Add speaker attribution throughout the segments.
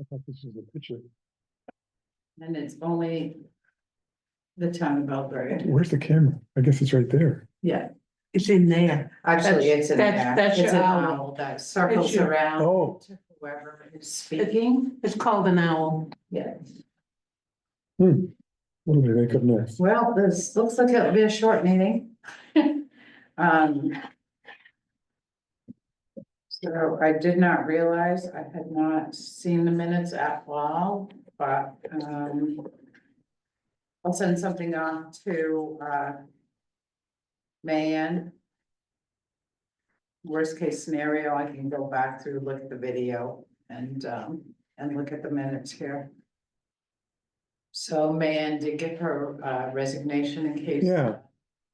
Speaker 1: thought this was a picture.
Speaker 2: And it's only the town of Belgrade.
Speaker 1: Where's the camera? I guess it's right there.
Speaker 2: Yeah,
Speaker 3: It's in there.
Speaker 2: actually, it's in there.
Speaker 3: That's
Speaker 2: It's
Speaker 3: your
Speaker 2: an
Speaker 3: owl.
Speaker 2: owl that circles
Speaker 3: It's your-
Speaker 2: around
Speaker 1: Oh.
Speaker 2: to whoever is speaking.
Speaker 3: It's called an owl.
Speaker 2: Yeah,
Speaker 1: What do they think of next?
Speaker 2: well, this looks like it'll be a short meeting. Um. So I did not realize I had not seen the minutes at all, but, I'll send something on to, Mayan. Worst case scenario, I can go back through, look at the video and look at the minutes here. So Mayan did get her resignation in case.
Speaker 1: Yeah.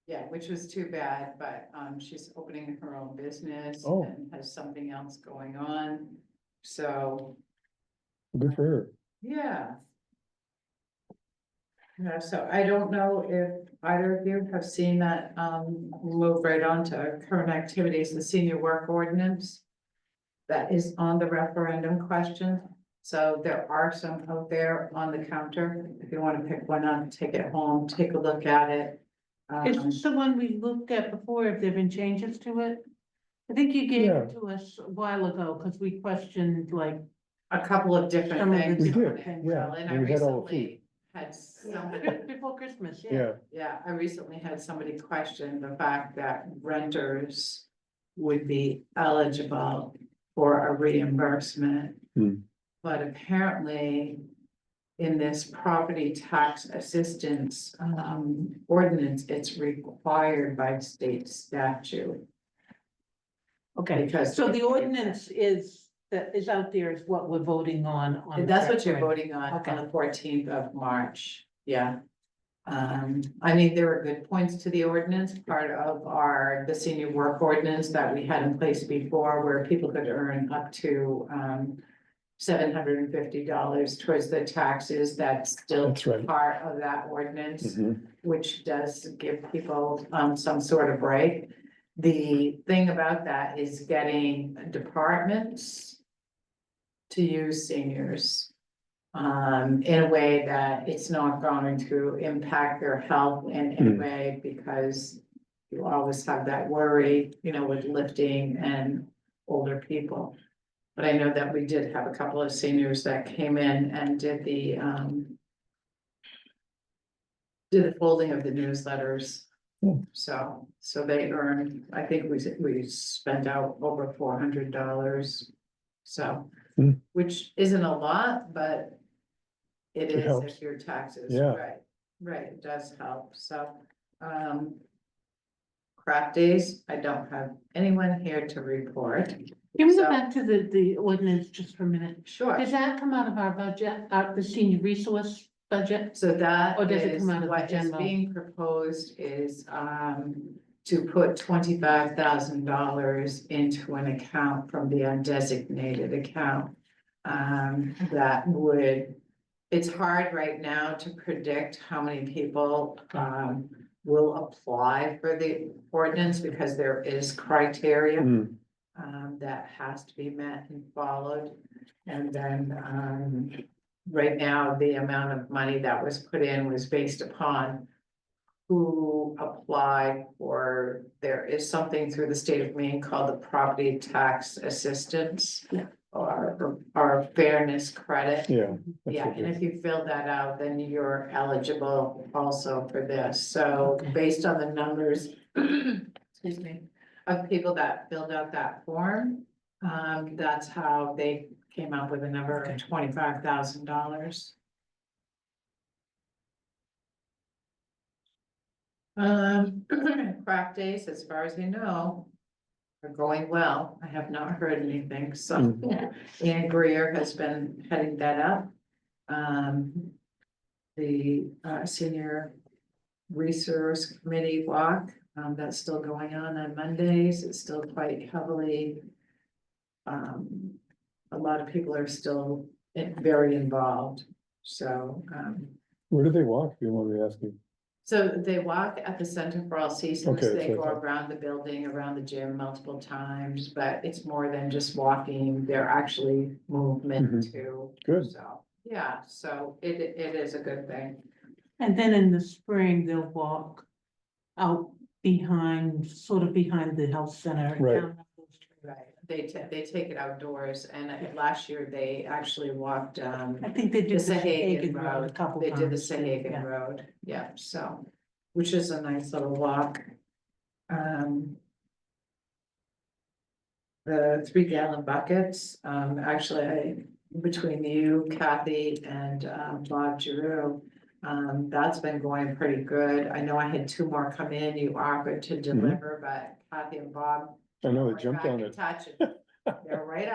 Speaker 2: Yeah, which was too bad, but she's opening her own business
Speaker 1: Oh.
Speaker 2: and has something else going on. So,
Speaker 1: Good for her.
Speaker 2: yeah. Yeah, so I don't know if either of you have seen that, move right on to current activities, the senior work ordinance. That is on the referendum question. So there are some out there on the counter. If you want to pick one up, take it home, take a look at it.
Speaker 3: Is this the one we looked at before? Have there been changes to it? I think you gave
Speaker 1: Yeah.
Speaker 3: it to us a while ago, because we questioned like,
Speaker 2: A couple of different
Speaker 3: Some of the
Speaker 2: things.
Speaker 1: We
Speaker 3: different
Speaker 1: did,
Speaker 3: things.
Speaker 1: yeah.
Speaker 2: Well, and I
Speaker 1: And we had all the
Speaker 2: recently had somebody,
Speaker 3: before Christmas,
Speaker 1: Yeah,
Speaker 2: yeah, I recently had somebody question the fact that renters would be eligible for a reimbursement.
Speaker 1: Hmm.
Speaker 2: But apparently in this property tax assistance ordinance, it's required by state statute.
Speaker 3: Okay,
Speaker 2: Because
Speaker 3: so the ordinance is, that is out there is what we're voting on.
Speaker 2: And that's what you're
Speaker 3: referendum.
Speaker 2: voting on
Speaker 3: Okay.
Speaker 2: the 14th of March, yeah. I mean, there were good points to the ordinance, part of the senior work ordinance that we had in place before, where people could earn up to $750 towards the taxes. That's still
Speaker 1: That's right.
Speaker 2: part of that ordinance,
Speaker 1: Mhm.
Speaker 2: which does give people some sort of break. The thing about that is getting departments to use seniors in a way that it's not going to impact their health in any way, because you always have that worry, with lifting and older people. But I know that we did have a couple of seniors that came in and did the folding of the newsletters.
Speaker 1: Hmm.
Speaker 2: So they earned, I think we spent out over $400. So,
Speaker 1: Hmm.
Speaker 2: which isn't a lot, but it
Speaker 1: It
Speaker 2: is
Speaker 1: helps.
Speaker 2: if your taxes,
Speaker 1: Yeah.
Speaker 2: right, it does help, so, craft days, I don't have anyone here to report.
Speaker 3: Can we
Speaker 2: So-
Speaker 3: go back to the ordinance just for a minute?
Speaker 2: Sure,
Speaker 3: Does that come out of our budget, the senior resource budget?
Speaker 2: so that
Speaker 3: Or does it
Speaker 2: is
Speaker 3: come out of the
Speaker 2: what is
Speaker 3: general?
Speaker 2: being proposed is, to put $25,000 into an account from the undesignated account. That would, it's hard right now to predict how many people, will apply for the ordinance, because there is criteria.
Speaker 1: Mm.
Speaker 2: That has to be met and followed. And then, right now, the amount of money that was put in was based upon who applied for, there is something through the state of Maine called the property tax assistance.
Speaker 3: Yeah.
Speaker 2: Or fairness credit.
Speaker 1: Yeah. that's
Speaker 2: Yeah,
Speaker 1: what
Speaker 2: and
Speaker 1: it
Speaker 2: if you fill that out, then you're eligible also for this. So
Speaker 3: Okay.
Speaker 2: based on the numbers, excuse me, of people that filled out that form, that's how they came up with a number of
Speaker 3: Okay.
Speaker 2: $25,000. Craft days, as far as I know, are going well. I have not heard anything, so Ann Greer has been heading that up. The senior resource committee walk, that's still going on Mondays. It's still quite heavily. A lot of people are still very involved, so,
Speaker 1: Where do they walk, if you want me to ask you?
Speaker 2: So they walk at the Center for All Seasons,
Speaker 1: Okay,
Speaker 2: they
Speaker 1: so
Speaker 2: go
Speaker 1: it's-
Speaker 2: around the building, around the gym multiple times, but it's more than just walking, they're actually movement
Speaker 1: Mhm.
Speaker 2: too.
Speaker 1: Good.
Speaker 2: So, yeah, so it is a good thing.
Speaker 3: And then in the spring, they'll walk out behind, sort of behind the health center.
Speaker 1: Right.
Speaker 3: down those trails.
Speaker 2: Right, they take it outdoors, and last year they actually walked,
Speaker 3: I think they
Speaker 2: the
Speaker 3: did the
Speaker 2: Sahagan
Speaker 3: Sahagan Road a
Speaker 2: Road,
Speaker 3: couple
Speaker 2: they
Speaker 3: times.
Speaker 2: did the
Speaker 3: too,
Speaker 2: Sahagan
Speaker 3: yeah.
Speaker 2: Road, yeah, so, which is a nice little walk. The 3 gallon buckets, actually, between you, Kathy, and, Bob Giroux, that's been going pretty good. I know I had 2 more come in, you offered to deliver, but Kathy and Bob
Speaker 1: I know, they
Speaker 2: right
Speaker 1: jumped
Speaker 2: back
Speaker 1: on
Speaker 2: in
Speaker 1: it.
Speaker 2: touch, they're right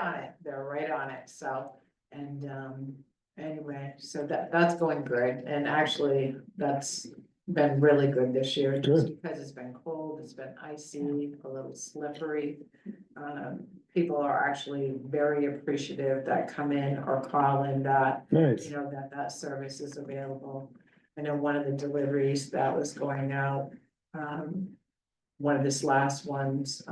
Speaker 2: on it, so, and, anyway, so that's going good, and actually, that's been really good this year, just because it's been cold, it's been icy, a little slippery. People are actually very appreciative that come in or call in that,
Speaker 1: Nice.
Speaker 2: you know, that service is available. I know one of the deliveries that was going out, one of his last ones,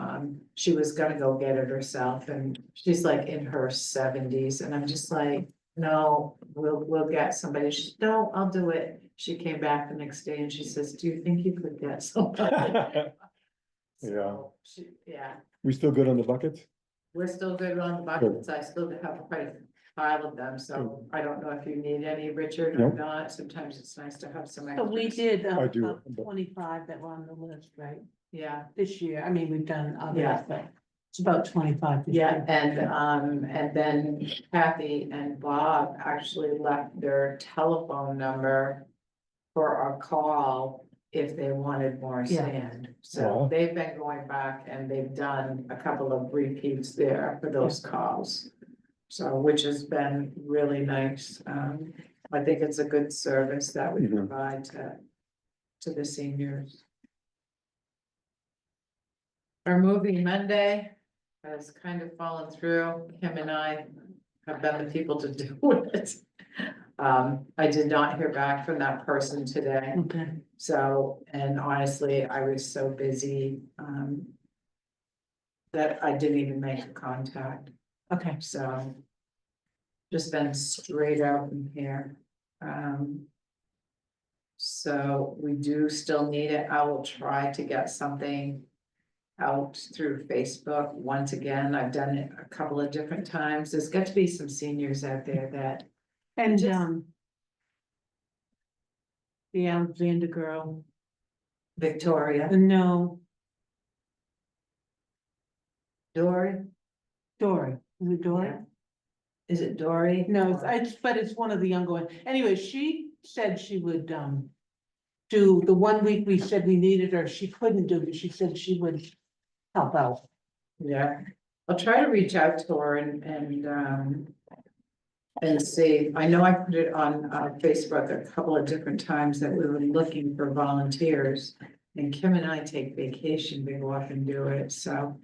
Speaker 2: she was gonna go get it herself, and she's like in her 70s, and I'm just like, no, we'll get somebody. She said, no, I'll do it. She came back the next day and she says, do you think you could get somebody? So, yeah,
Speaker 1: We still good on the buckets?
Speaker 2: we're still good on the buckets. I still have quite a pile of them, so I don't know if you need any, Richard, or
Speaker 1: Nope.
Speaker 2: not. Sometimes it's nice to have some
Speaker 3: So we
Speaker 2: extras.
Speaker 3: did
Speaker 1: I do,
Speaker 3: about
Speaker 1: but-
Speaker 3: 25 that were on the list, right?
Speaker 2: Yeah,
Speaker 3: This year, I mean, we've done
Speaker 2: Yeah.
Speaker 3: others, but it's about 25 this
Speaker 2: yeah,
Speaker 3: year.
Speaker 2: and then Kathy and Bob actually left their telephone number for a call if they wanted more
Speaker 3: Yeah.
Speaker 2: sand.
Speaker 1: Wow.
Speaker 2: So they've been going back and they've done a couple of repeats there for those calls. So, which has been really nice. I think it's a good service that we
Speaker 1: Mhm.
Speaker 2: provide to the seniors. Our movie Monday has kind of fallen through. Kim and I have been the people to do it. I did not hear back from that person today.
Speaker 3: Okay,
Speaker 2: So, and honestly, I was so busy, that I didn't even make a contact,
Speaker 3: okay.
Speaker 2: so. Just been straight out in here. So we do still need it. I will try to get something out through Facebook. Once again, I've done it a couple of different times. There's got to be some seniors out there that,
Speaker 3: And,
Speaker 2: Just-
Speaker 3: the Alexander girl,
Speaker 2: Victoria,
Speaker 3: no,
Speaker 2: Dory.
Speaker 3: Dory, is it Dory?
Speaker 2: Yeah. Is it Dory?
Speaker 3: No, but it's one of the younger ones. Anyway, she said she would, do the 1 week we said we needed her, she couldn't do it, she said she would help out.
Speaker 2: Yeah, I'll try to reach out to her and see. I know I put it on Facebook a couple of different times that we were looking for volunteers. And Kim and I take vacation, we go up and do it, so.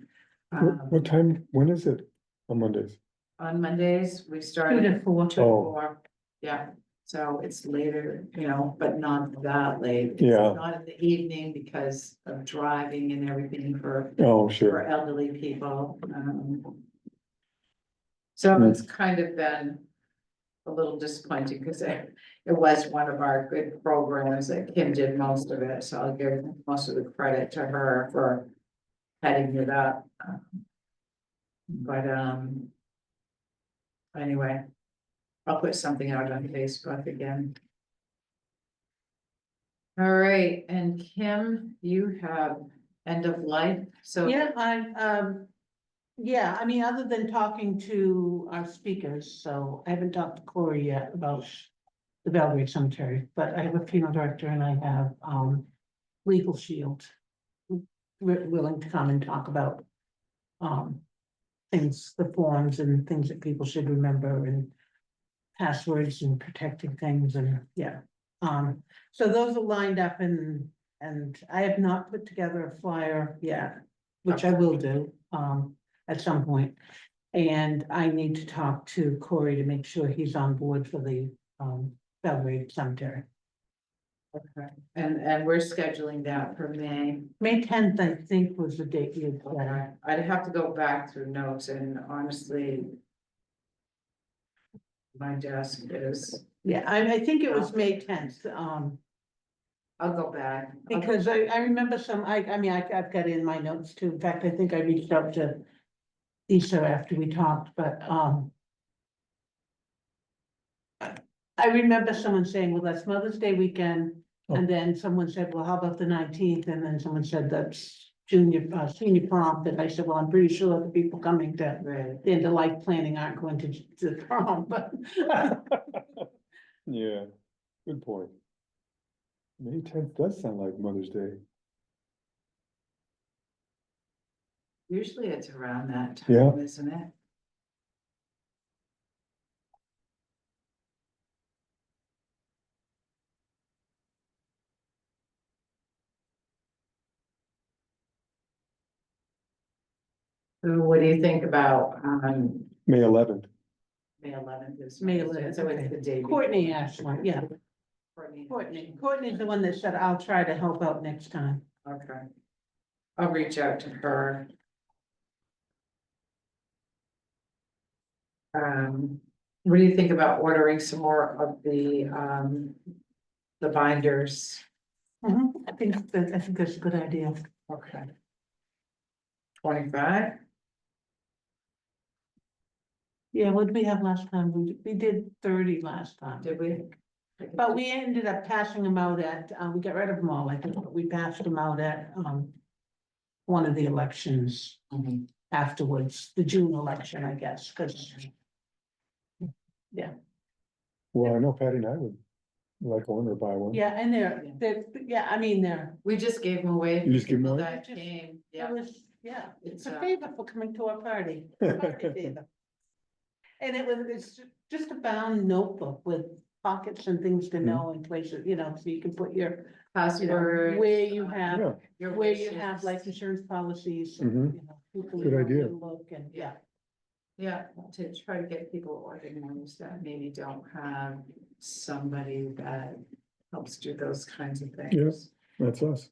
Speaker 1: What time, when is it on Mondays?
Speaker 2: On Mondays, we
Speaker 3: 2
Speaker 2: start
Speaker 3: to
Speaker 2: at
Speaker 3: 4.
Speaker 2: 2 to 4, yeah, so it's later, you know, but not that late. It's
Speaker 1: Yeah.
Speaker 2: Not in the evening because of driving and everything for
Speaker 1: Oh,
Speaker 2: for
Speaker 1: sure.
Speaker 2: elderly people. So it's kind of been a little disappointing because it was one of our good programs that Kim did most of it, so I'll give most of the credit to her for heading it up. But, anyway, I'll put something out on Facebook again. All right, and Kim, you have end of life, so.
Speaker 3: Yeah, yeah, I mean, other than talking to our speakers, so I haven't talked to Corey yet about the Belgrade Cemetery, but I have a funeral director and I have, Legal Shield willing to come and talk about, things, the forms and things that people should remember and passwords and protecting things and, yeah. So those are lined up and I have not put together a flyer yet, which I will do, at some point. And I need to talk to Corey to make sure he's on board for the, Belgrade Cemetery.
Speaker 2: Okay, and we're scheduling that for May.
Speaker 3: May 10th, I think, was the date you had.
Speaker 2: Okay, I'd have to go back through notes and honestly. My desk is,
Speaker 3: Yeah, I think it was May 10th,
Speaker 2: I'll go back.
Speaker 3: because I remember I mean, I've got it in my notes too. In fact, I think I reached out to Lisa after we talked, but, I remember someone saying, well, that's Mother's Day weekend. And then someone said, well, how about the 19th? And then someone said, that's senior prom. And I said, well, I'm pretty sure the people coming to
Speaker 2: Right,
Speaker 3: the end of life planning aren't going to the prom, but.
Speaker 1: Yeah, good point. May 10th does sound like Mother's Day.
Speaker 2: usually it's around that
Speaker 1: Yeah.
Speaker 2: time, isn't it? So what do you think about,
Speaker 1: May 11th.
Speaker 2: May 11th is?
Speaker 3: May
Speaker 2: Mother's Day,
Speaker 3: 11th,
Speaker 2: So it's
Speaker 3: okay.
Speaker 2: the day.
Speaker 3: Courtney
Speaker 2: before.
Speaker 3: Ashland, yeah.
Speaker 2: Courtney.
Speaker 3: Courtney's the one that said, I'll try to help out next time.
Speaker 2: Okay. I'll reach out to her. What do you think about ordering some more of the binders?
Speaker 3: I think that's a good idea.
Speaker 2: Okay. 25?
Speaker 3: Yeah, what did we have last time? We did 30 last time.
Speaker 2: Did we?
Speaker 3: But we ended up passing them out at, we got rid of them all, I think, but we passed them out at, one of the elections
Speaker 2: Mhm.
Speaker 3: afterwards, the June election, I guess, because.
Speaker 1: Well, I know Patty and I would like one or buy one.
Speaker 3: Yeah, and yeah, I mean,
Speaker 2: We just gave them away.
Speaker 1: You just give 'em
Speaker 2: People
Speaker 1: away?
Speaker 2: That
Speaker 3: Just-
Speaker 2: came,
Speaker 3: it
Speaker 2: yeah.
Speaker 3: was, yeah, it's
Speaker 2: It's,
Speaker 3: a favor for coming to our party. Party favor. And it's just a bound notebook with pockets and things to know in places, so you can put your,
Speaker 2: Passwords.
Speaker 3: where you have,
Speaker 1: Yeah,
Speaker 2: your
Speaker 3: where you
Speaker 2: wishes.
Speaker 3: have life insurance policies.
Speaker 1: Mhm.
Speaker 3: People
Speaker 1: Good
Speaker 3: you want
Speaker 1: idea.
Speaker 3: to Look and, yeah.
Speaker 2: Yeah, to try to get people organized that maybe don't have somebody that helps do those kinds of things.
Speaker 1: that's us.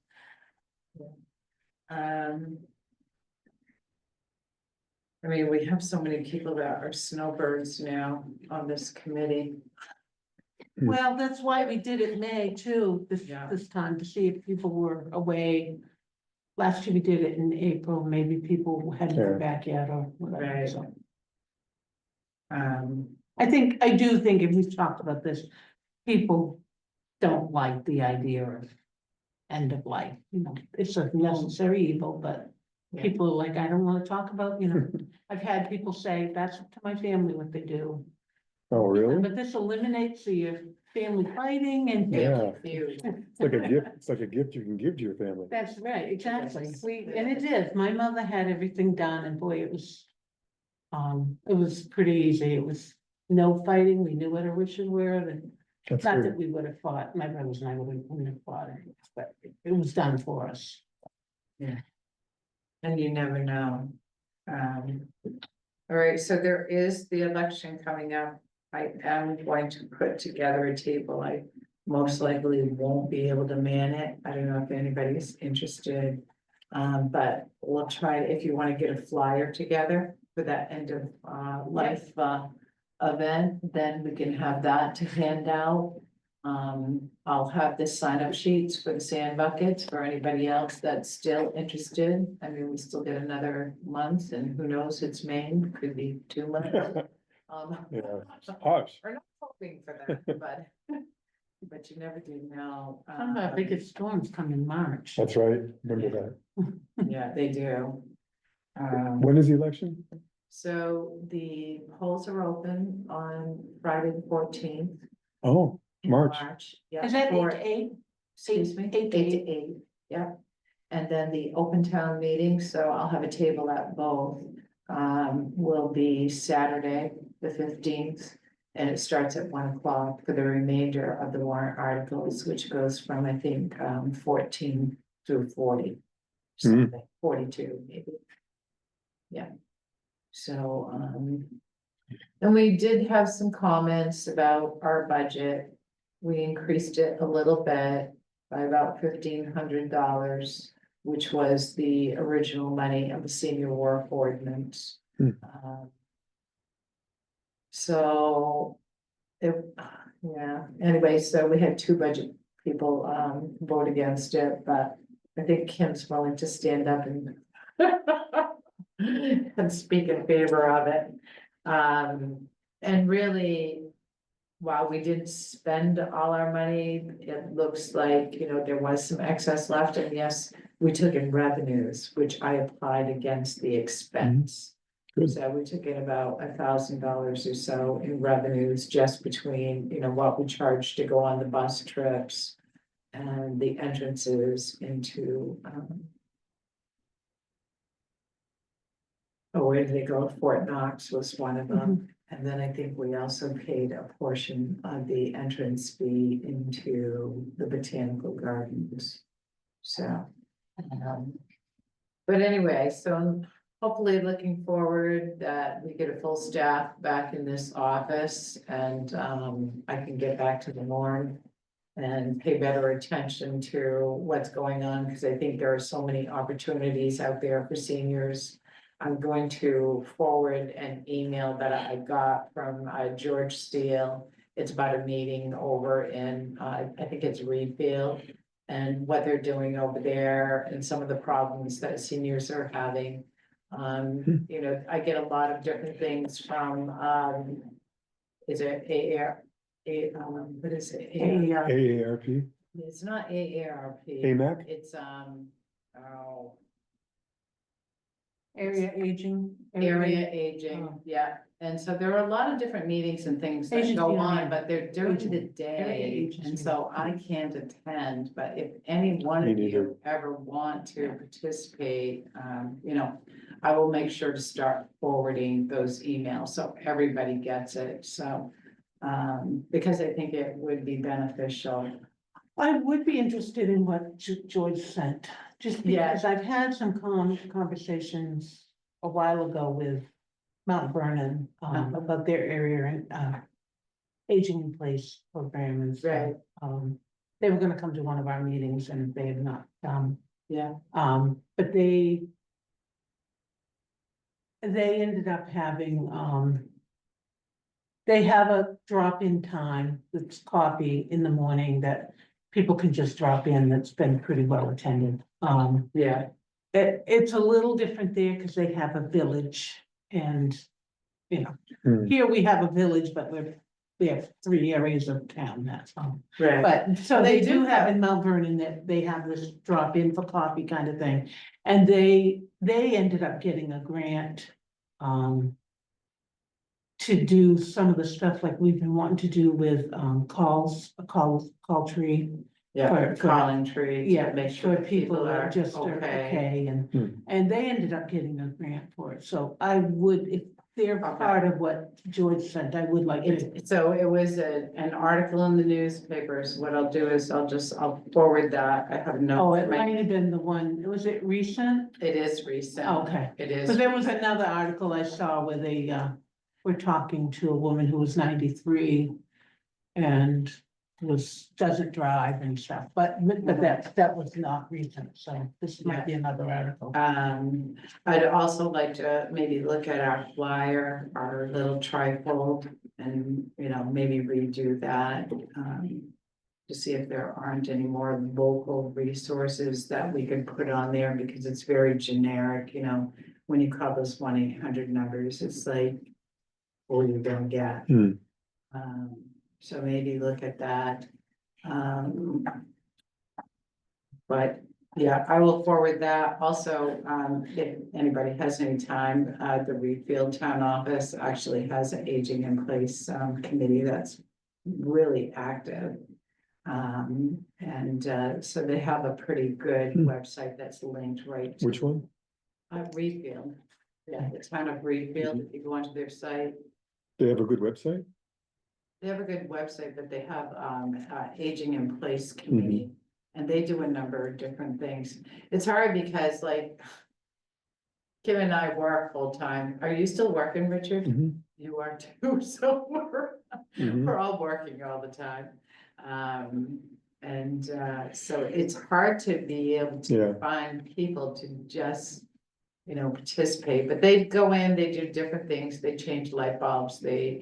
Speaker 2: I mean, we have so many people that are snowbirds now on this committee.
Speaker 3: Well, that's why we did it May too,
Speaker 2: Yeah.
Speaker 3: this time, to see if people were away. Last year we did it in April, maybe people hadn't
Speaker 1: Yeah.
Speaker 3: come back yet or whatever,
Speaker 2: Right.
Speaker 3: so.
Speaker 2: Um,
Speaker 3: I do think if we've talked about this, people don't like the idea of end of life, it's a necessary evil, but
Speaker 2: Yeah.
Speaker 3: people are like, I don't wanna talk about, I've had people say, that's up to my family what they do.
Speaker 1: Oh, really?
Speaker 3: But this eliminates your family fighting and.
Speaker 1: Yeah.
Speaker 2: feud.
Speaker 1: It's like a gift, it's like a gift you can give to your family.
Speaker 3: That's right, exactly.
Speaker 2: Yes.
Speaker 3: And it is, my mother had everything done and boy, it was pretty easy. It was no fighting. We knew what our wishes were and
Speaker 1: That's
Speaker 3: not
Speaker 1: good.
Speaker 3: that we would have fought. My brothers and I wouldn't have fought, but it was done for us.
Speaker 2: And you never know. All right, so there is the election coming up. I am going to put together a table. I most likely won't be able to man it. I don't know if anybody's interested. But we'll try, if you want to get a flyer together for that end of life event, then we can have that to hand out. I'll have the sign up sheets for the sand buckets for anybody else that's still interested. I mean, we still get another month and who knows, it's Maine, could be 2 months.
Speaker 1: Yeah, hush.
Speaker 2: We're not hoping for that, but you never do know.
Speaker 3: Some of our biggest storms come in March.
Speaker 1: That's right, remember that.
Speaker 2: Yeah, they do.
Speaker 1: When is the election?
Speaker 2: So the polls are open on Friday the 14th.
Speaker 1: Oh,
Speaker 2: in
Speaker 1: March.
Speaker 2: Yeah.
Speaker 3: Is that
Speaker 2: for-
Speaker 3: 8 to 8?
Speaker 2: Excuse me,
Speaker 3: 8 to
Speaker 2: 8 to 8, yeah. And then the open town meeting, so I'll have a table at both, will be Saturday, the 15th. And it starts at 1 o'clock for the remainder of the warrant articles, which goes from, I think, 14 through 40. Something, 42 maybe. Yeah. So, and we did have some comments about our budget. we increased it a little bit by about $1,500, which was the original money of the senior work ordinance.
Speaker 1: Hmm.
Speaker 2: So, it, yeah, anyway, so we had two budget people, vote against it, but I think Kim's willing to stand up and and speak in favor of it. And really, while we didn't spend all our money, it looks like, there was some excess left, and yes, we took in revenues, which I applied against the expense.
Speaker 1: Good.
Speaker 2: So we took in about $1,000 or so in revenues just between, what we charged to go on the bus trips and the entrances into, where did they go? Fort Knox was one of them. And then I think we also paid a portion of the entrance fee into the botanical gardens. So. But anyway, so I'm hopefully looking forward that we get a full staff back in this office and I can get back to the norm. And pay better attention to what's going on, because I think there are so many opportunities out there for seniors. I'm going to forward an email that I got from George Steele. It's about a meeting over in, I think it's Reedfield, and what they're doing over there and some of the problems that seniors are having. I get a lot of different things from, is it what is it?
Speaker 1: AARP,
Speaker 2: It's not AARP.
Speaker 1: AMAC,
Speaker 2: It's, oh.
Speaker 3: Area aging.
Speaker 2: Area aging,
Speaker 3: Oh.
Speaker 2: yeah, and so there are a lot of different meetings and things that
Speaker 3: Agency
Speaker 2: go
Speaker 3: on
Speaker 2: on, but they're during the
Speaker 3: Aging. Area
Speaker 2: day.
Speaker 3: agency.
Speaker 2: And so I can't attend, but if any one
Speaker 1: Me
Speaker 2: of you ever want to participate, I will make sure to start forwarding those emails, so everybody gets it, so. Because I think it would be beneficial.
Speaker 3: I would be interested in what George sent, just
Speaker 2: Yeah.
Speaker 3: because I've had some conversations a while ago with Mount Vernon, about their area and, aging in place program and stuff.
Speaker 2: Right.
Speaker 3: They were gonna come to one of our meetings and they have not come.
Speaker 2: Yeah,
Speaker 3: But they ended up having, they have a drop-in time, that's coffee in the morning that people can just drop in, that's been pretty well attended.
Speaker 2: yeah,
Speaker 3: It's a little different there because they have a village and,
Speaker 1: Hmm.
Speaker 3: here we have a village, but we have 3 areas of town, that's all.
Speaker 2: right.
Speaker 3: But so
Speaker 2: They
Speaker 3: they
Speaker 2: do
Speaker 3: do have
Speaker 2: have-
Speaker 3: in Mount Vernon that they have this drop in for coffee kind of thing. And they ended up getting a grant, to do some of the stuff like we've been wanting to do with, call tree.
Speaker 2: Yeah,
Speaker 3: for-
Speaker 2: calling tree. to
Speaker 3: Yeah,
Speaker 2: make sure
Speaker 3: for people that
Speaker 2: are
Speaker 3: just are okay and they ended up getting a grant for it. So I would, if they're
Speaker 2: Okay.
Speaker 3: part of what George sent, I would like to.
Speaker 2: So it was an article in the newspapers. What I'll do is I'll forward that. I have no.
Speaker 3: Oh, it might have been the one, was it recent?
Speaker 2: It is recent.
Speaker 3: Okay.
Speaker 2: It is.
Speaker 3: Because there was another article I saw where they, were talking to a woman who was 93 and doesn't drive and stuff, but that was not recent, so this might be another article.
Speaker 2: I'd also like to maybe look at our flyer, our little trifold, and, maybe redo that. To see if there aren't any more local resources that we could put on there, because it's very generic, when you call those 1-800 numbers, it's like, all you're gonna get.
Speaker 1: Hmm.
Speaker 2: So maybe look at that. But yeah, I will forward that. Also, if anybody has any time, the Reedfield Town Office actually has an aging in place committee that's really active. So they have a pretty good website that's linked right to.
Speaker 1: Which one?
Speaker 2: Reedfield. Yeah, the town of Reedfield, if you go onto their site.
Speaker 1: They have a good website?
Speaker 2: They have a good website, but they have aging in place committee, and they do a number of different things. It's hard because like. Kim and I work full time. Are you still working, Richard?
Speaker 1: Mhm.
Speaker 2: You are too, so
Speaker 1: Mhm.
Speaker 2: we're all working all the time. So it's hard to be able
Speaker 1: Yeah.
Speaker 2: to find people to just, participate, but they go in, they do different things, they change light bulbs, they,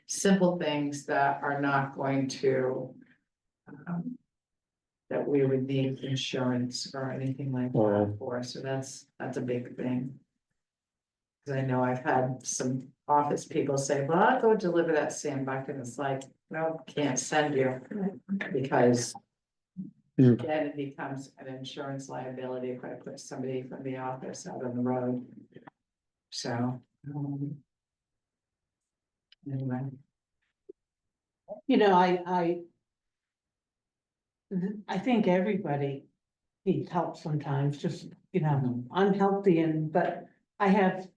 Speaker 2: simple things that are not going to that we would need insurance or anything like that for, so that's a big thing. Cause I know I've had some office people say, well, I'll go deliver that sand bucket, and it's like, no, can't send you. Because
Speaker 1: Mm.
Speaker 2: then it becomes an insurance liability if I put somebody from the office out on the road. So. Anyway,
Speaker 3: You know, I think everybody needs help sometimes, just, unhealthy but I have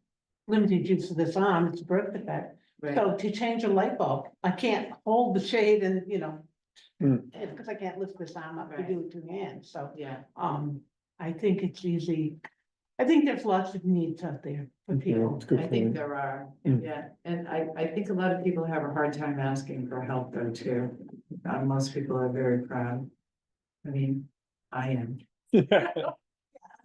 Speaker 3: limited use of this arm, it's a birth defect.
Speaker 2: right,
Speaker 3: So to change a light bulb, I can't hold the shade and,
Speaker 1: Mm.
Speaker 3: because I can't lift this arm up to do it two hands, so,
Speaker 2: yeah,
Speaker 3: I think it's easy. I think there's lots of needs out there for
Speaker 1: Yeah,
Speaker 3: people.
Speaker 1: it's good
Speaker 2: I think
Speaker 1: point.
Speaker 2: there are,
Speaker 1: Mm.
Speaker 2: yeah, and I think a lot of people have a hard time asking for help though too. Most people are very proud. I mean, I am.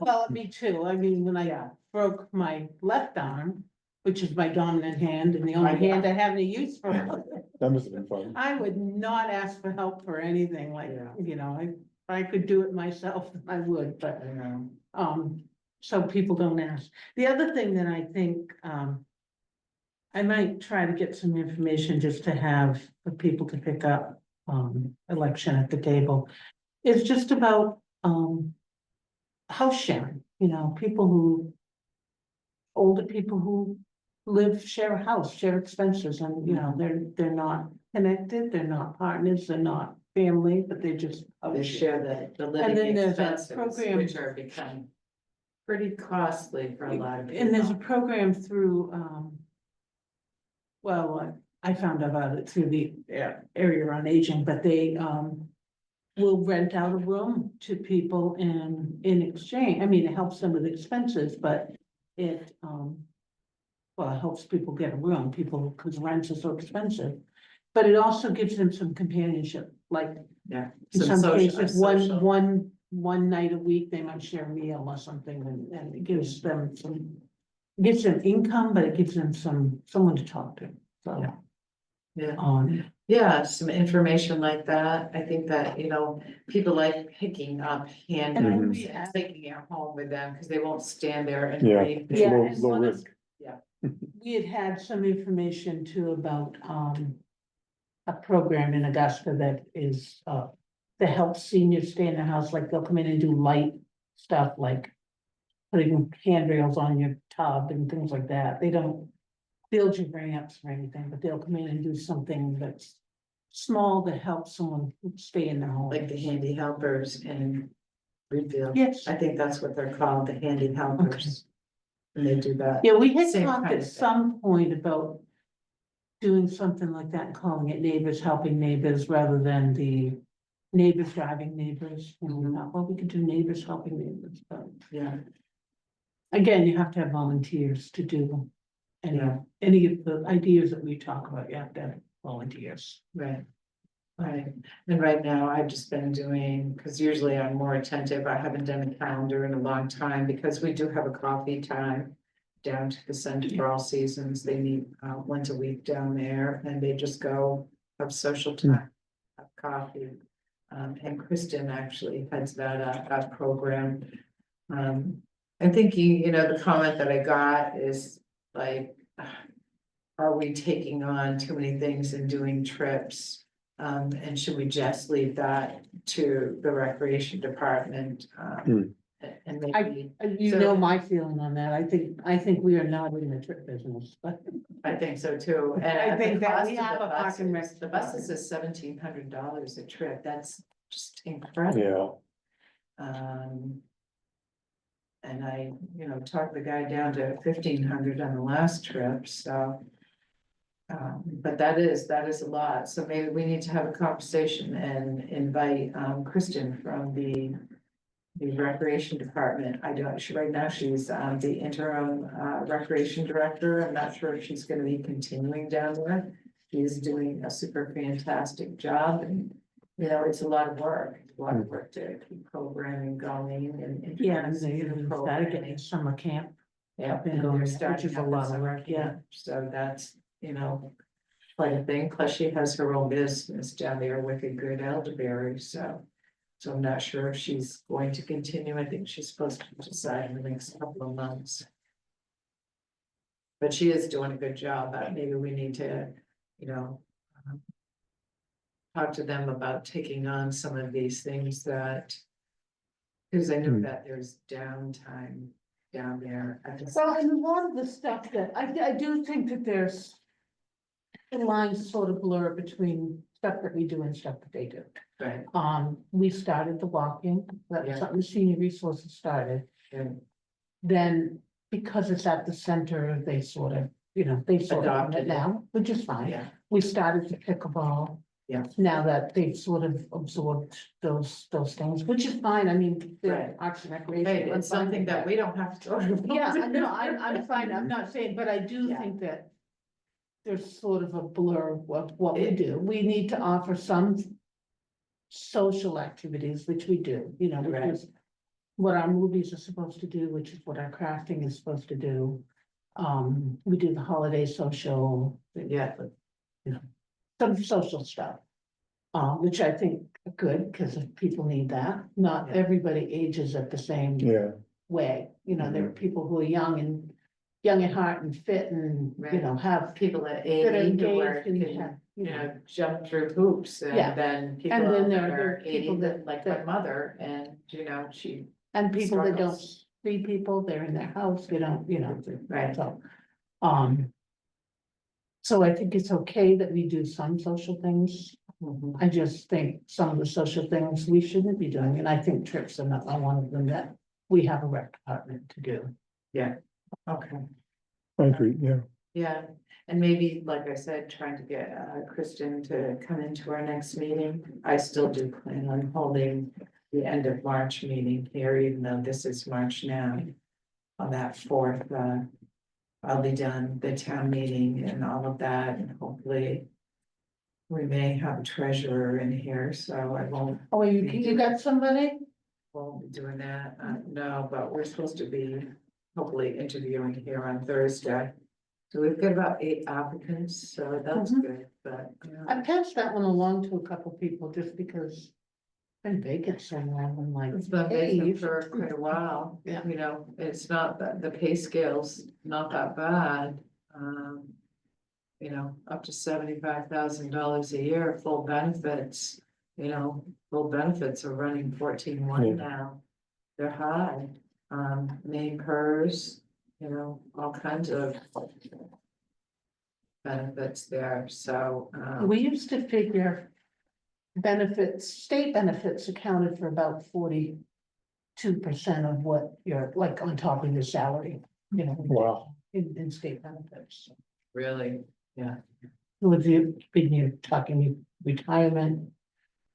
Speaker 3: Well, me too, I mean, when I
Speaker 2: Yeah.
Speaker 3: broke my left arm, which is my dominant hand and the
Speaker 2: I
Speaker 3: only
Speaker 2: know.
Speaker 3: hand I have any use for.
Speaker 1: That must have been fun.
Speaker 3: I would not ask for help for anything, like,
Speaker 2: Yeah.
Speaker 3: if I could do it myself, I would, but,
Speaker 2: I know,
Speaker 3: so people don't ask. The other thing that I think, I might try to get some information just to have for people to pick up, election at the table. Is just about, house sharing, people who. Older people who share a house, share expenses, and, they're not connected, they're not partners, they're not family, but they just.
Speaker 2: they share the
Speaker 3: And
Speaker 2: living
Speaker 3: then there's a
Speaker 2: expenses,
Speaker 3: program-
Speaker 2: which are become pretty costly for a lot of people.
Speaker 3: And there's a program through, I found out about it through the area on aging, but they, will rent out a room to people in exchange. I mean, it helps them with expenses, but it, it helps people get a room, because rents are so expensive. But it also gives them some companionship, like
Speaker 2: Yeah.
Speaker 3: in some
Speaker 2: social-
Speaker 3: cases,
Speaker 2: social-
Speaker 3: one night a week, they might share a meal or something, and it gives them gives them income, but it gives them someone to talk to, so.
Speaker 2: Yeah. Yeah.
Speaker 3: Yeah,
Speaker 2: Some information like that. I think that, people like picking up handouts
Speaker 3: Mhm.
Speaker 2: and taking it home with them because they won't stand there and
Speaker 1: Yeah.
Speaker 2: read.
Speaker 1: It's
Speaker 3: Yeah,
Speaker 1: low,
Speaker 3: and
Speaker 1: low
Speaker 3: one of-
Speaker 1: risk.
Speaker 3: we had some information too about, a program in Augusta that is, that helps seniors stay in the house, like they'll come in and do light stuff, like putting handrails on your tub and things like that. They don't build your ramps or anything, but they'll come in and do something that's small that helps someone stay in their home.
Speaker 2: Like the handy helpers in Greenfield.
Speaker 3: Yes,
Speaker 2: I think that's what they're called, the handy helpers. And they do that.
Speaker 3: yeah, we had
Speaker 2: Same
Speaker 3: talked
Speaker 2: kind
Speaker 3: at
Speaker 2: of thing.
Speaker 3: some point about doing something like that and calling it neighbors helping neighbors rather than the neighbors driving neighbors. We thought, well, we could do neighbors helping neighbors, but
Speaker 2: Yeah,
Speaker 3: again, you have to have volunteers to do
Speaker 2: Yeah.
Speaker 3: any of the ideas that we talk about, you have to have volunteers.
Speaker 2: right. Right, and right now I've just been doing, because usually I'm more attentive, I haven't done a calendar in a long time, because we do have a coffee time. Down to the Center for All Seasons, they meet once a week down there, and they just go have social time, have coffee. And Kristen actually heads that program. I'm thinking, the comment that I got is like, are we taking on too many things and doing trips? And should we just leave that to the recreation department? And maybe,
Speaker 3: You know my feeling on that, I think we are not in the trip business, but.
Speaker 2: I think so too. And
Speaker 3: I think
Speaker 2: the
Speaker 3: that
Speaker 2: cost
Speaker 3: we
Speaker 2: of
Speaker 3: have
Speaker 2: the
Speaker 3: a park and rec
Speaker 2: buses- The buses is $1,700 a trip, that's just incredible.
Speaker 1: Yeah,
Speaker 2: And I, talked the guy down to 1,500 on the last trip, so. But that is a lot, so maybe we need to have a conversation and invite Kristen from the recreation department. Right now she's the interim recreation director. I'm not sure if she's gonna be continuing down there. She is doing a super fantastic job, and You know, it's a lot of work, a lot of work to keep programming going and.
Speaker 3: Yeah, and they
Speaker 2: introduce new
Speaker 3: started
Speaker 2: programming.
Speaker 3: getting summer camp.
Speaker 2: Yeah,
Speaker 3: up and
Speaker 2: and
Speaker 3: going,
Speaker 2: they're
Speaker 3: which
Speaker 2: starting
Speaker 3: is a
Speaker 2: up in
Speaker 3: lot of
Speaker 2: summer
Speaker 3: work, yeah.
Speaker 2: camp, so that's, you know. Quite a thing, plus she has her own business down there with a good elderberry, so. So I'm not sure if she's going to continue, I think she's supposed to decide in the next couple of months. But she is doing a good job, maybe we need to, you know. Talk to them about taking on some of these things that. Cause I know
Speaker 1: Hmm.
Speaker 2: that there's downtime down there. at the-
Speaker 3: Well, and a lot of the stuff that, I do think that there's. The lines sort of blur between stuff that we do and stuff that they do.
Speaker 2: Right,
Speaker 3: We started the walking, that was
Speaker 2: Yeah.
Speaker 3: something senior resources started.
Speaker 2: and
Speaker 3: Then, because it's at the center, they sort of, you know, they sort of own
Speaker 2: Adopted
Speaker 3: it
Speaker 2: it.
Speaker 3: now, which is fine.
Speaker 2: yeah,
Speaker 3: We started the pickleball.
Speaker 2: Yeah.
Speaker 3: Now that they've sort of absorbed those things, which is fine, I mean, the
Speaker 2: Right.
Speaker 3: Arts and Recreation.
Speaker 2: hey,
Speaker 3: I'm
Speaker 2: it's
Speaker 3: fine
Speaker 2: something
Speaker 3: with
Speaker 2: that we don't have to talk about.
Speaker 3: Yeah, I know, I'm fine, I'm not saying, but I do
Speaker 2: Yeah.
Speaker 3: think that. There's sort of a blur of what we
Speaker 2: It-
Speaker 3: do, we need to offer some. Social activities, which we do, you know, which
Speaker 2: Right.
Speaker 3: is. What our movies are supposed to do, which is what our crafting is supposed to do. We do the holiday social,
Speaker 2: Yeah,
Speaker 3: some social stuff. Which I think are good, because people need that, not
Speaker 2: Yeah.
Speaker 3: everybody ages at the same
Speaker 1: Yeah,
Speaker 3: way, you know, there are people who are young at heart and fit and, you
Speaker 2: Right.
Speaker 3: know, have.
Speaker 2: people at
Speaker 3: That are
Speaker 2: 80 who are,
Speaker 3: engaged and
Speaker 2: can,
Speaker 3: have,
Speaker 2: you know, jump through hoops,
Speaker 3: Yeah.
Speaker 2: and then people
Speaker 3: And then there
Speaker 2: that
Speaker 3: are
Speaker 2: are
Speaker 3: the people
Speaker 2: 80
Speaker 3: that-
Speaker 2: like my
Speaker 3: that-
Speaker 2: mother, and, you know, she,
Speaker 3: And people that don't
Speaker 2: struggles.
Speaker 3: see people, they're in their house, they don't, you know,
Speaker 2: right,
Speaker 3: so. Um. So I think it's okay that we do some social things.
Speaker 2: mhm,
Speaker 3: I just think some of the social things we shouldn't be doing, and I think trips are not one of them that we have a rec department to do.
Speaker 2: okay.
Speaker 1: I agree, yeah.
Speaker 2: Yeah, and maybe, like I said, trying to get Kristen to come into our next meeting. I still do plan on holding the end of March meeting here, even though this is March now. On that fourth, I'll be done the town meeting and all of that, and hopefully. We may have a treasurer in here, so I
Speaker 3: Oh, you got somebody?
Speaker 2: won't be doing that, no, but we're supposed to be hopefully interviewing here on Thursday. So we've got about 8 applicants, so that's
Speaker 3: Mhm.
Speaker 2: good, but.
Speaker 3: I passed that one along to a couple people just because. It's been vacant so long, I'm like.
Speaker 2: It's been
Speaker 3: hey, you
Speaker 2: vacant for
Speaker 3: should-
Speaker 2: quite a while.
Speaker 3: Yeah.
Speaker 2: You know, it's not that, the pay scale's not that bad. You know, up to $75,000 a year, full benefits, you know, full benefits are running 14.1
Speaker 1: Yeah.
Speaker 2: now. They're high, name hers, you know, all kinds of. Benefits there, so,
Speaker 3: We used to figure. Benefits, state benefits accounted for about 42% of what you're, like, on top of your salary, you know.
Speaker 1: Wow.
Speaker 3: In state benefits.
Speaker 2: really,
Speaker 3: With you, when you're talking retirement.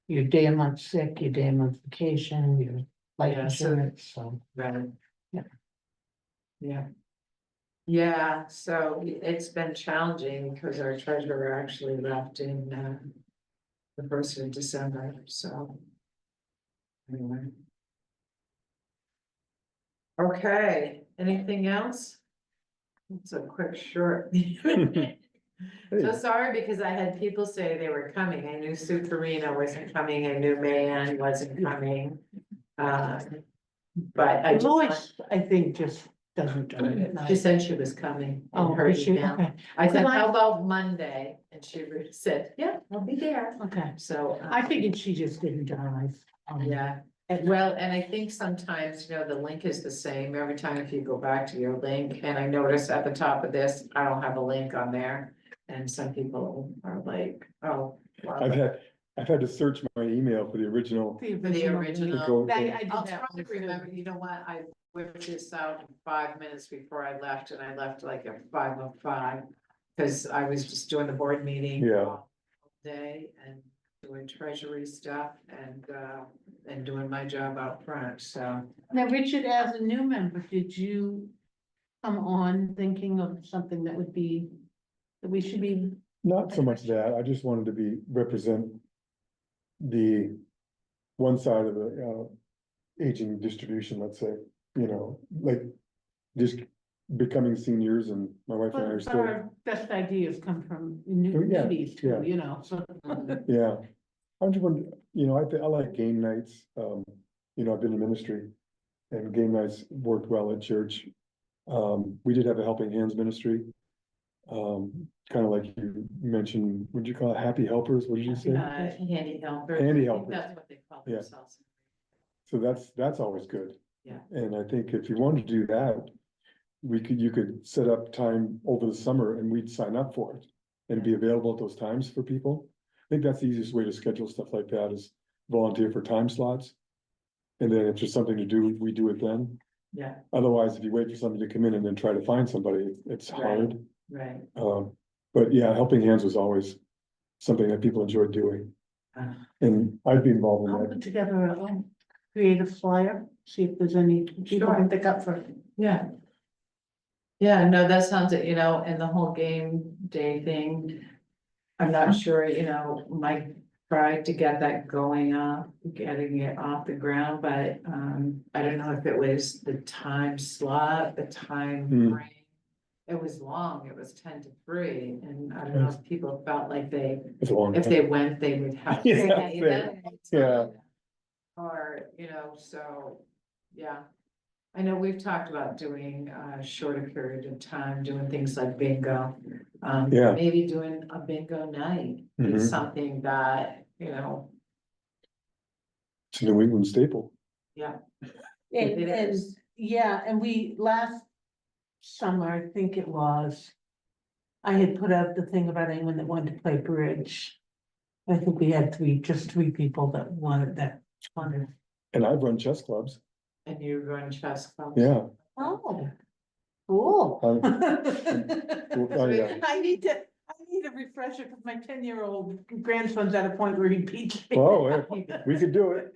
Speaker 3: Your day a month sick, your day a month vacation, your life
Speaker 2: Yeah, so-
Speaker 3: insurance, so.
Speaker 2: right.
Speaker 3: Yeah.
Speaker 2: Yeah. Yeah, so it's been challenging because our treasurer actually left in, the 1st of December, so. Anyway. Okay, anything else? It's a quick, short. So sorry, because I had people say they were coming. I knew Sue Farina wasn't coming. I knew Mayanne wasn't coming. But I just,
Speaker 3: Lois, I think, just doesn't do it.
Speaker 2: she said she was coming in
Speaker 3: Oh,
Speaker 2: her
Speaker 3: is she?
Speaker 2: email.
Speaker 3: Okay,
Speaker 2: I said,
Speaker 3: Could I-
Speaker 2: how about Monday? And she said, yeah, I'll be there.
Speaker 3: okay.
Speaker 2: So.
Speaker 3: I figured she just didn't drive.
Speaker 2: Yeah, and well, and I think sometimes, you know, the link is the same every time if you go back to your link, and I notice at the top of this, I don't have a link on there. And some people are like, oh. wow.
Speaker 1: I've had to search my email for the original.
Speaker 2: For the original.
Speaker 1: to go-
Speaker 3: I did
Speaker 2: I'll
Speaker 3: that
Speaker 2: try
Speaker 3: one
Speaker 2: to
Speaker 3: too.
Speaker 2: remember, you know what, I whipped this out in 5 minutes before I left, and I left like at 5:05. Cause I was just doing the board meeting.
Speaker 1: Yeah.
Speaker 2: all Day and doing treasury stuff and doing my job out front, so.
Speaker 3: Now, Richard, as a new member, did you come on thinking of something that would be, that we should be,
Speaker 1: Not so much that, I just wanted to represent the one side of the, aging distribution, let's say, you know, like just becoming seniors, and my wife and I are
Speaker 3: But
Speaker 1: still,
Speaker 3: our best ideas come from
Speaker 1: Oh, yeah,
Speaker 3: newbies
Speaker 1: yeah.
Speaker 3: too, you know, so.
Speaker 1: yeah. I'm just wondering, you know, I like game nights, you know, I've been in ministry, and game nights worked well at church. We did have a helping hands ministry. Kind of like you mentioned, what'd you call it, happy helpers, what did you say?
Speaker 2: Handy helpers.
Speaker 1: Handy
Speaker 2: I think
Speaker 1: helpers.
Speaker 2: That's what they call
Speaker 1: Yeah.
Speaker 2: themselves.
Speaker 1: So that's always good.
Speaker 2: Yeah.
Speaker 1: And I think if you wanted to do that, you could set up time over the summer and we'd sign up for it and be available at those times for people. I think that's the easiest way to schedule stuff like that, is volunteer for time slots. And then if there's something to do, we do it then.
Speaker 2: Yeah,
Speaker 1: Otherwise, if you wait for somebody to come in and then try to find somebody, it's
Speaker 2: Right.
Speaker 1: hard.
Speaker 2: right.
Speaker 1: But yeah, helping hands was always something that people enjoyed doing.
Speaker 2: Uh,
Speaker 1: And I'd be involved in
Speaker 3: I'll
Speaker 1: that.
Speaker 3: put together a creative flyer, see if there's any people
Speaker 2: Sure.
Speaker 3: can pick up for.
Speaker 2: Yeah. Yeah, no, that sounds, you know, and the whole game day thing. I'm not sure, you know, Mike tried to get that going up, getting it off the ground, but I don't know if it was the time slot, the time
Speaker 1: Hmm.
Speaker 2: frame. It was long, it was 10 to 3, and I don't know if people felt like
Speaker 1: It's a long
Speaker 2: if
Speaker 1: time.
Speaker 2: they went, they would have. to
Speaker 1: Yeah,
Speaker 2: pay
Speaker 1: same.
Speaker 2: them.
Speaker 1: Yeah.
Speaker 2: Or, you know, so, yeah. I know we've talked about doing a shorter period of time, doing things like bingo.
Speaker 1: Yeah.
Speaker 2: Maybe doing a bingo night
Speaker 1: Mhm.
Speaker 2: is something that, you know,
Speaker 1: It's a New England staple.
Speaker 2: yeah.
Speaker 3: And,
Speaker 2: It
Speaker 3: and,
Speaker 2: is.
Speaker 3: yeah, and we, last summer, I think it was. I had put out the thing about anyone that wanted to play bridge. I think we had just three people that wanted.
Speaker 1: And I've run chess clubs.
Speaker 2: And you run chess clubs.
Speaker 1: Yeah.
Speaker 3: Oh, cool.
Speaker 1: Oh, yeah.
Speaker 3: I need a refresher because my 10-year-old grandson's at a point where he beats me.
Speaker 1: Oh, yeah. We could do it.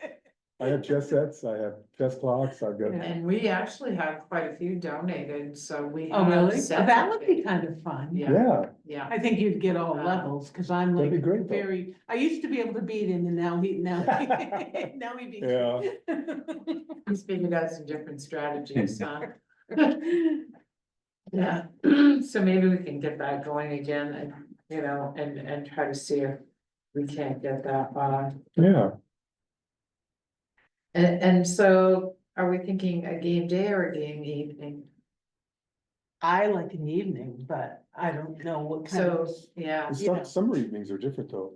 Speaker 1: I have chess sets, I have chess clocks, I've got,
Speaker 3: Yeah.
Speaker 2: And we actually have quite a few donated, so we
Speaker 3: Oh,
Speaker 2: have.
Speaker 3: really?
Speaker 2: sets
Speaker 3: That
Speaker 2: of
Speaker 3: would be
Speaker 2: it.
Speaker 3: kind of fun.
Speaker 2: Yeah,
Speaker 1: yeah,
Speaker 2: yeah.
Speaker 3: I think you'd get all
Speaker 2: Wow.
Speaker 3: levels, cause I'm
Speaker 1: That'd
Speaker 3: like
Speaker 1: be great, though.
Speaker 3: I used to be able to beat him and now he beats
Speaker 1: Yeah.
Speaker 3: me.
Speaker 2: He's figured out some different strategies, huh? Yeah, so maybe we can get that going again and, you know, and try to see if we can't get that,
Speaker 1: yeah.
Speaker 2: and so are we thinking a game day or a game evening?
Speaker 3: I like an evening, but I don't know what kind
Speaker 2: So,
Speaker 3: of.
Speaker 2: yeah,
Speaker 1: And
Speaker 3: You know.
Speaker 1: summer evenings are different though,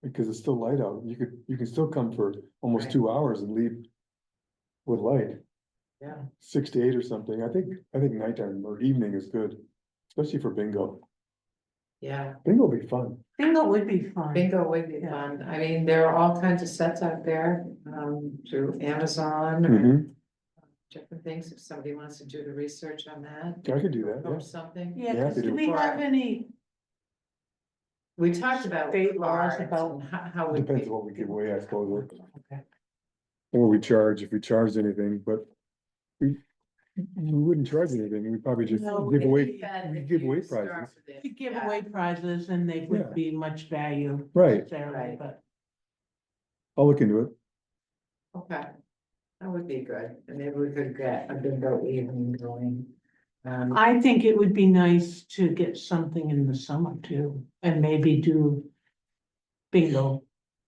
Speaker 1: because it's still light out. You can still come for almost
Speaker 2: Right.
Speaker 1: 2 hours and leave with light,
Speaker 2: yeah,
Speaker 1: 6 to 8 or something. I think nighttime or evening is good, especially for bingo.
Speaker 2: yeah,
Speaker 1: Bingo will be fun.
Speaker 3: Bingo would be fun.
Speaker 2: bingo would be
Speaker 3: Yeah.
Speaker 2: fun. I mean, there are all kinds of sets out there, through Amazon.
Speaker 1: Mhm.
Speaker 2: Different things, if somebody wants to do the research on that.
Speaker 1: I could do that,
Speaker 2: Or
Speaker 1: yeah.
Speaker 2: something.
Speaker 3: Yeah,
Speaker 1: Yeah,
Speaker 3: 'cause
Speaker 1: they
Speaker 3: do
Speaker 1: do.
Speaker 3: we have any,
Speaker 2: We talked about
Speaker 3: State laws
Speaker 2: cards
Speaker 3: about-
Speaker 2: and how we.
Speaker 1: Depends on what we give away, I suppose,
Speaker 3: okay,
Speaker 1: or we charge, if we charged anything, but we wouldn't charge anything. We'd probably just
Speaker 3: No,
Speaker 1: give
Speaker 3: if
Speaker 1: away,
Speaker 3: we-
Speaker 1: we give away prizes.
Speaker 3: we give away prizes and they wouldn't
Speaker 1: Yeah.
Speaker 3: be much value.
Speaker 1: Right.
Speaker 3: necessarily,
Speaker 2: Right.
Speaker 3: But
Speaker 1: I'll look into it.
Speaker 2: Okay, that would be good, and maybe we could get a bingo evening going.
Speaker 3: I think it would be nice to get something in the summer too, and maybe do bingo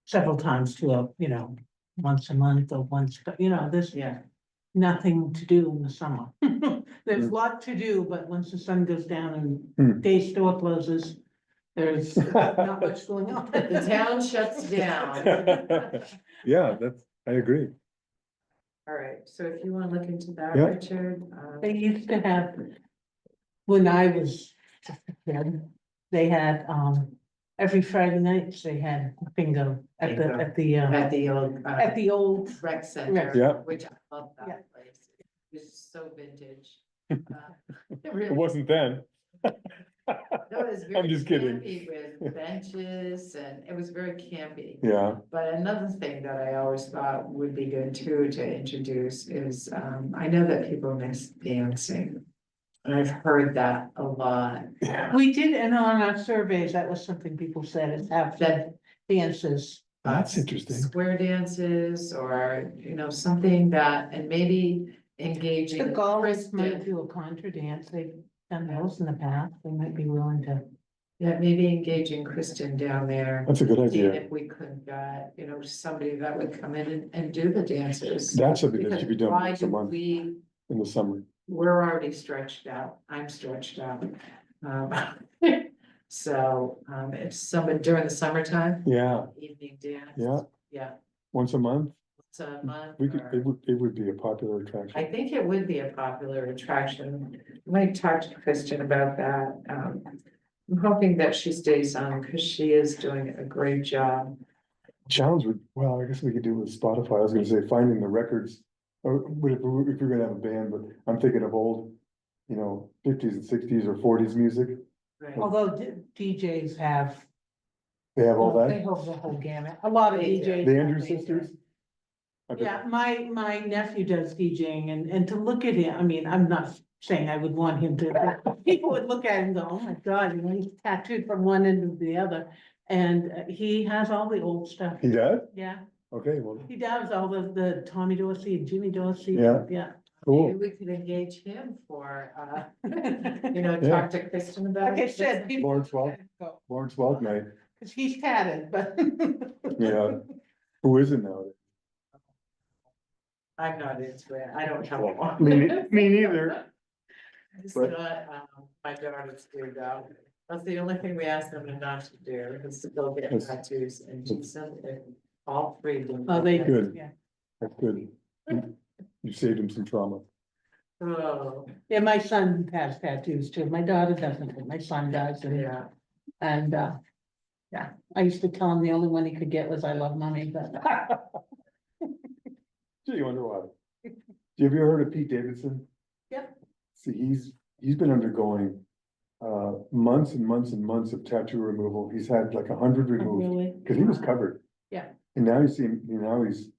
Speaker 3: several times to, once a month or once, but there's
Speaker 2: Yeah,
Speaker 3: nothing to do in the summer. There's
Speaker 1: Mm.
Speaker 3: a lot to do, but once the sun goes down and
Speaker 1: Hmm.
Speaker 3: day store closes, there's not much going on.
Speaker 2: the town shuts down.
Speaker 1: Yeah, I agree.
Speaker 2: All right, so if you wanna look into that,
Speaker 1: Yeah.
Speaker 2: Richard,
Speaker 3: They used to have, when I was just a kid, they had, every Friday nights, they had bingo at the,
Speaker 2: Bingo.
Speaker 3: at the,
Speaker 2: at the old
Speaker 3: at the old,
Speaker 2: rec center.
Speaker 3: Rec.
Speaker 1: Yeah.
Speaker 2: Which I love
Speaker 3: Yeah.
Speaker 2: that place, it's so vintage. It
Speaker 1: It
Speaker 2: really
Speaker 1: wasn't then.
Speaker 2: No, it was
Speaker 1: I'm
Speaker 2: very
Speaker 1: just kidding.
Speaker 2: campy with benches and it was very campy.
Speaker 1: Yeah,
Speaker 2: But another thing that I always thought would be good too to introduce is, I know that people miss dancing. And I've heard that a lot.
Speaker 1: yeah.
Speaker 3: we did, and on our surveys, that was something people said, is have
Speaker 2: That-
Speaker 3: dances.
Speaker 1: That's interesting.
Speaker 2: Square dances or, something that, and maybe engaging.
Speaker 3: The Gauls might
Speaker 2: Kristen.
Speaker 3: do a contra dance, they've done those in the past, they might be willing to.
Speaker 2: Yeah, maybe engaging Kristen down there.
Speaker 1: That's a good
Speaker 2: Seeing
Speaker 1: idea.
Speaker 2: if we could, somebody that would come in and do the dances.
Speaker 1: That's something that
Speaker 2: Because
Speaker 1: should be done
Speaker 2: why
Speaker 1: once a
Speaker 2: do
Speaker 1: month
Speaker 2: we,
Speaker 1: in the summer.
Speaker 2: we're already stretched out, I'm stretched out. Um, So, if somebody during the summertime,
Speaker 1: Yeah,
Speaker 2: evening dance.
Speaker 1: yeah,
Speaker 2: Yeah,
Speaker 1: once a month,
Speaker 2: it's a month.
Speaker 1: we could,
Speaker 2: or-
Speaker 1: it would be a popular
Speaker 2: I
Speaker 1: attraction.
Speaker 2: think it would be a popular attraction. I might talk to Kristen about that. I'm hoping that she stays on because she is doing a great job.
Speaker 1: Challenge would, well, I guess we could do it with Spotify. I was gonna say finding the records. Or if we're gonna have a band, but I'm thinking of old, fifties and sixties or forties music.
Speaker 2: Right.
Speaker 3: Although DJs have.
Speaker 1: They have all
Speaker 3: They
Speaker 1: that.
Speaker 3: hold the whole gamut, a lot of
Speaker 2: They do.
Speaker 3: DJs.
Speaker 1: The Andrews sisters. I bet-
Speaker 3: Yeah, my nephew does DJing and to look at him, I mean, I'm not saying I would want him to, but people would look at him and go, oh my God, he's tattooed from one end to the other. And he has all the old stuff,
Speaker 1: He does?
Speaker 3: yeah,
Speaker 1: Okay, well,
Speaker 3: he does all the Tommy Dorsey and Jimmy Dorsey.
Speaker 1: Yeah.
Speaker 3: Yeah.
Speaker 2: Maybe
Speaker 1: cool.
Speaker 2: we could engage him for,
Speaker 3: Like
Speaker 1: Yeah.
Speaker 2: talk to Kristen about.
Speaker 3: I said, people.
Speaker 1: Lawrence Welk. Lawrence Welk night.
Speaker 3: Cause he's tatted, but.
Speaker 1: Yeah. Who isn't nowadays?
Speaker 2: I'm not into it. I don't have one.
Speaker 1: Me neither.
Speaker 2: It's
Speaker 1: But-
Speaker 2: not, my daughters do though. That's the only thing we ask them not to do, is to go get
Speaker 1: Yes.
Speaker 2: tattoos and she said that all three of them.
Speaker 3: Oh, they,
Speaker 1: Good.
Speaker 3: yeah,
Speaker 1: That's good. You saved him some trauma.
Speaker 2: Oh,
Speaker 3: yeah, my son has tattoos too, my daughter doesn't, but my son does,
Speaker 2: yeah.
Speaker 3: and, yeah, I used to tell him the only one he could get was I love mommy, but.
Speaker 1: Gee, you wonder why. Have you ever heard of Pete Davidson?
Speaker 3: Yep.
Speaker 1: See, he's been undergoing months and months and months of tattoo removal. He's had like 100 removed,
Speaker 3: Really?
Speaker 1: because he was covered.
Speaker 3: Yeah.
Speaker 1: And now you see him, now he's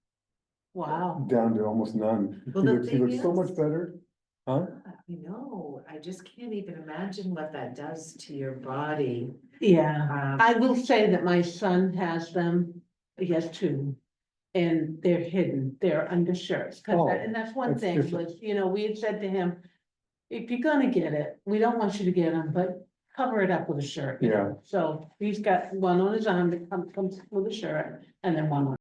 Speaker 3: Wow,
Speaker 1: down to almost none. He
Speaker 2: Well, the
Speaker 1: looks
Speaker 2: thing
Speaker 1: so
Speaker 2: is-
Speaker 1: much better. Huh?
Speaker 2: I know, I just can't even imagine what that does to your body.
Speaker 3: yeah,
Speaker 2: Um,
Speaker 3: I will say that my son has them, he has two. And they're hidden, they're under shirts,
Speaker 1: Oh,
Speaker 3: and that's one
Speaker 1: that's
Speaker 3: thing
Speaker 1: different.
Speaker 3: was, we had said to him. If you're gonna get it, we don't want you to get them, but cover it up with a shirt.
Speaker 1: Yeah.
Speaker 3: So he's got one on his arm that comes with a shirt and then one on